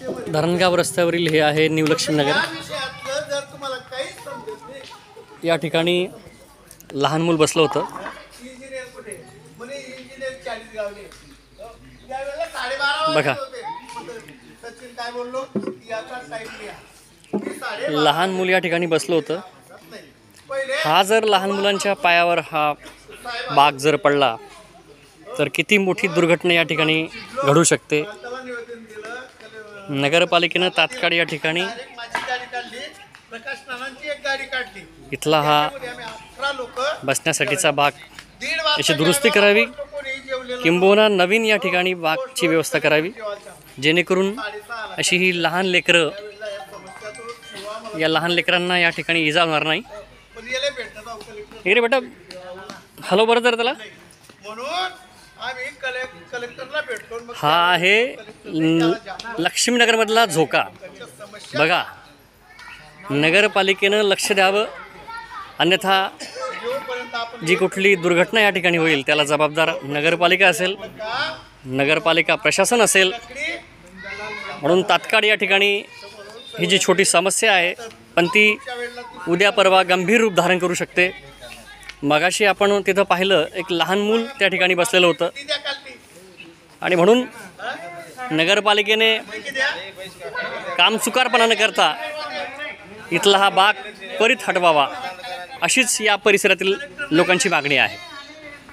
धरणगाव रस्त्यावरील हे आहे न्यू लक्ष्मीनगर। या ठिकाणी लहान मूल बसलं होतं। बघा, लहान मूल या ठिकाणी बसलं होतं। हा जर लहान मुलांच्या पायावर हा बाग जर पडला तर किती मोठी दुर्घटना या ठिकाणी घडू शकते। नगरपालिकेनं तात्काळ या ठिकाणी इथला हा बसण्यासाठीचा बाग याची दुरुस्ती करावी, किंबहुना नवीन या ठिकाणी बागची व्यवस्था करावी, जेणेकरून अशी ही लहान लेकरं, या लहान लेकरांना या ठिकाणी इजा होणार नाही। हे रे बेटा, हॅलो बरं जर त्याला। हा आहे लक्ष्मीनगरमधला झोका। बघा, नगरपालिकेनं लक्ष द्यावं, अन्यथा जी कुठली दुर्घटना या ठिकाणी होईल त्याला जबाबदार नगरपालिका असेल, नगरपालिका प्रशासन असेल। म्हणून तात्काळ या ठिकाणी ही जी छोटी समस्या आहे पण ती उद्या परवा गंभीर रूप धारण करू शकते। मगाशी आपण तिथं पाहिलं एक लहान मूल त्या ठिकाणी बसलेलं होतं आणि म्हणून नगरपालिकेने कामचुकारपणा न करता इथला हा बाग त्वरित हटवावा, अशीच या परिसरातील लोकांची मागणी आहे।